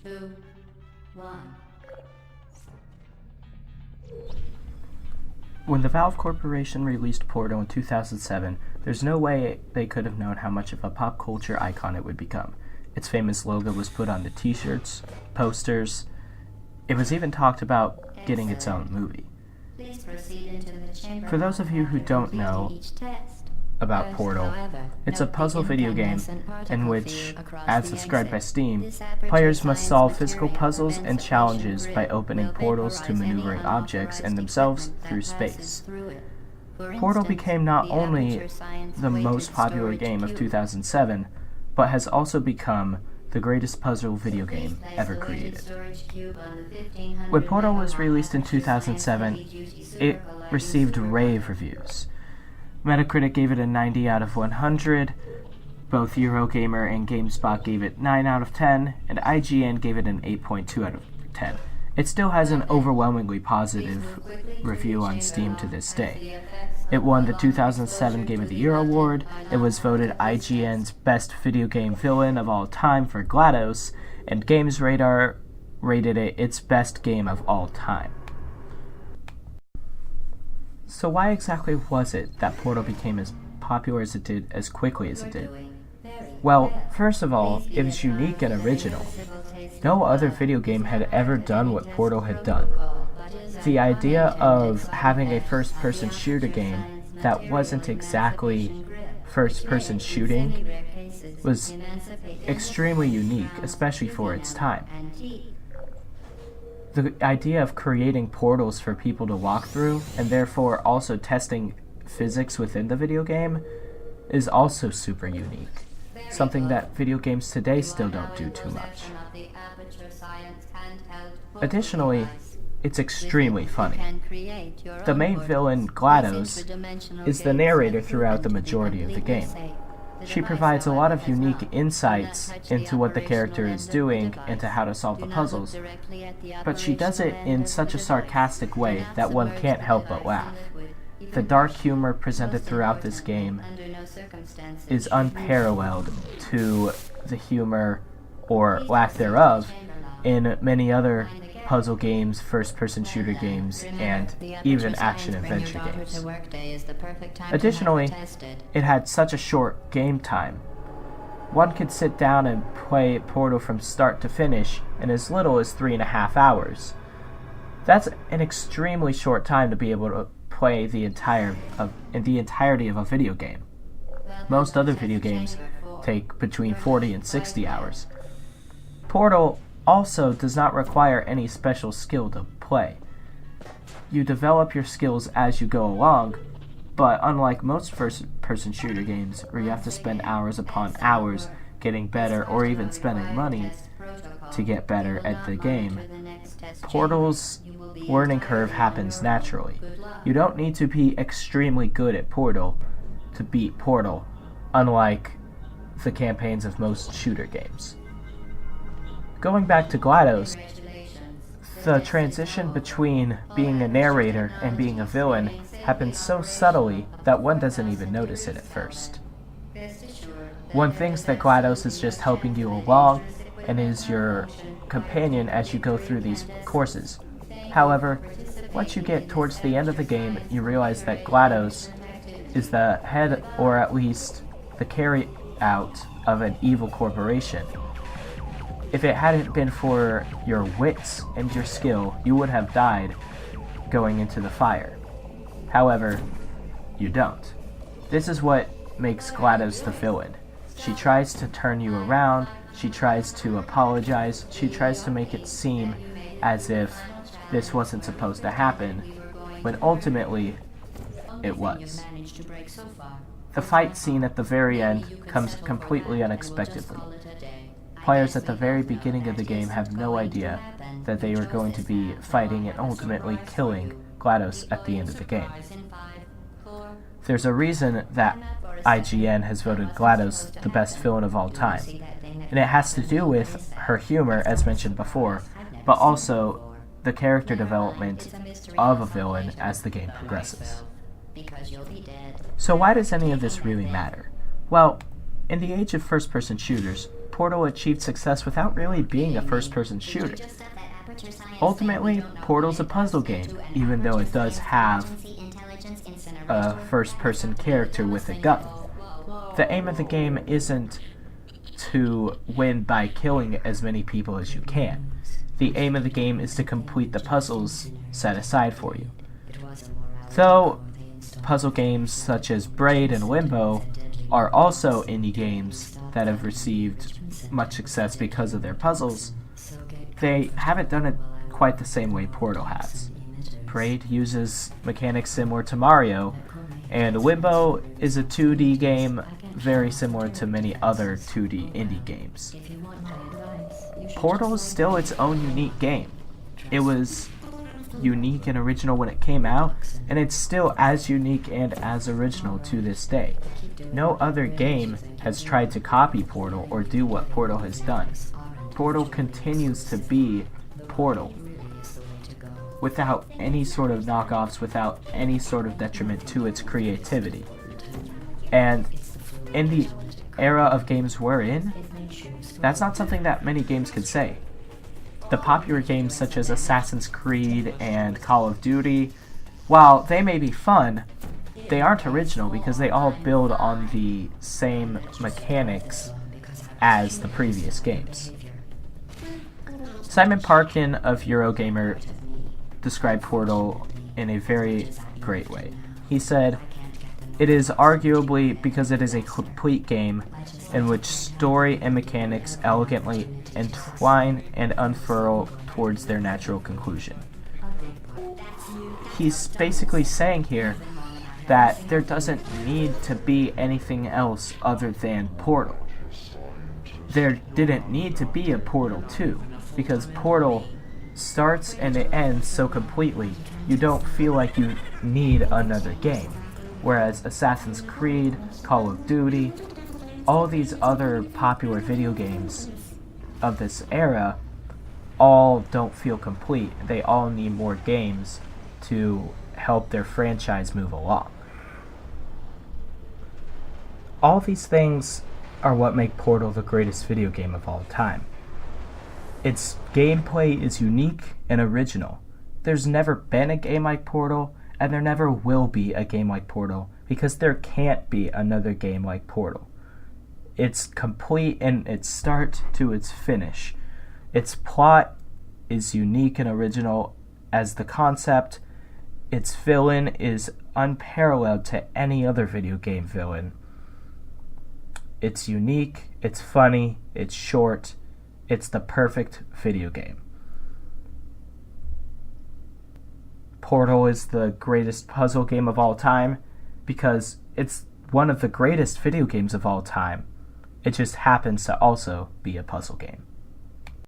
2, 1. When the Valve Corporation released Portal in 2007, there's no way they could have known how much of a pop culture icon it would become. Its famous logo was put on the t-shirts, posters. It was even talked about getting its own movie. For those of you who don't know about Portal, it's a puzzle video game in which, as described by Steam, players must solve physical puzzles and challenges by opening portals to maneuvering objects and themselves through space. Portal became not only the most popular game of 2007, but has also become the greatest puzzle video game ever created. When Portal was released in 2007, it received rave reviews. Metacritic gave it a 90 out of 100, both Eurogamer and GameSpot gave it 9 out of 10, and IGN gave it an 8.2 out of 10. It still has an overwhelmingly positive review on Steam to this day. It won the 2007 Game of the Year award, it was voted IGN's best video game villain of all time for GLaDOS, and GamesRadar rated it its best game of all time. So why exactly was it that Portal became as popular as it did, as quickly as it did? Well, first of all, it was unique and original. No other video game had ever done what Portal had done. The idea of having a first-person shooter game that wasn't exactly first-person shooting was extremely unique, especially for its time. The idea of creating portals for people to walk through, and therefore also testing physics within the video game, is also super unique. Something that video games today still don't do too much. Additionally, it's extremely funny. The main villain, GLaDOS, is the narrator throughout the majority of the game. She provides a lot of unique insights into what the character is doing and to how to solve the puzzles, but she does it in such a sarcastic way that one can't help but laugh. The dark humor presented throughout this game is unparalleled to the humor, or lack thereof, in many other puzzle games, first-person shooter games, and even action-adventure games. Additionally, it had such a short game time. One could sit down and play Portal from start to finish in as little as 3.5 hours. That's an extremely short time to be able to play the entirety of a video game. Most other video games take between 40 and 60 hours. Portal also does not require any special skill to play. You develop your skills as you go along, but unlike most first-person shooter games where you have to spend hours upon hours getting better or even spending money to get better at the game, Portal's learning curve happens naturally. You don't need to be extremely good at Portal to beat Portal, unlike the campaigns of most shooter games. Going back to GLaDOS, the transition between being a narrator and being a villain happens so subtly that one doesn't even notice it at first. One thinks that GLaDOS is just helping you along and is your companion as you go through these courses. However, once you get towards the end of the game, you realize that GLaDOS is the head, or at least the carry-out, of an evil corporation. If it hadn't been for your wits and your skill, you would have died going into the fire. However, you don't. This is what makes GLaDOS the villain. She tries to turn you around, she tries to apologize, she tries to make it seem as if this wasn't supposed to happen, when ultimately it was. The fight scene at the very end comes completely unexpectedly. Players at the very beginning of the game have no idea that they are going to be fighting and ultimately killing GLaDOS at the end of the game. There's a reason that IGN has voted GLaDOS the best villain of all time, and it has to do with her humor, as mentioned before, but also the character development of a villain as the game progresses. So why does any of this really matter? Well, in the age of first-person shooters, Portal achieved success without really being a first-person shooter. Ultimately, Portal's a puzzle game, even though it does have a first-person character with a gun. The aim of the game isn't to win by killing as many people as you can. The aim of the game is to complete the puzzles set aside for you. Though puzzle games such as Braid and Limbo are also indie games that have received much success because of their puzzles, they haven't done it quite the same way Portal has. Braid uses mechanics similar to Mario, and Limbo is a 2D game very similar to many other 2D indie games. Portal is still its own unique game. It was unique and original when it came out, and it's still as unique and as original to this day. No other game has tried to copy Portal or do what Portal has done. Portal continues to be Portal, without any sort of knockoffs, without any sort of detriment to its creativity. And in the era of games we're in, that's not something that many games can say. The popular games such as Assassin's Creed and Call of Duty, while they may be fun, they aren't original because they all build on the same mechanics as the previous games. Simon Parkin of Eurogamer described Portal in a very great way. He said, "It is arguably because it is a complete game in which story and mechanics elegantly entwine and unfurl towards their natural conclusion." He's basically saying here that there doesn't need to be anything else other than Portal. There didn't need to be a Portal 2, because Portal starts and it ends so completely, you don't feel like you need another game. Whereas Assassin's Creed, Call of Duty, all these other popular video games of this era all don't feel complete. They all need more games to help their franchise move along. All these things are what make Portal the greatest video game of all time. Its gameplay is unique and original. There's never been a game like Portal, and there never will be a game like Portal, because there can't be another game like Portal. It's complete in its start to its finish. Its plot is unique and original as the concept. Its villain is unparalleled to any other video game villain. It's unique, it's funny, it's short, it's the perfect video game. Portal is the greatest puzzle game of all time because it's one of the greatest video games of all time. It just happens to also be a puzzle game.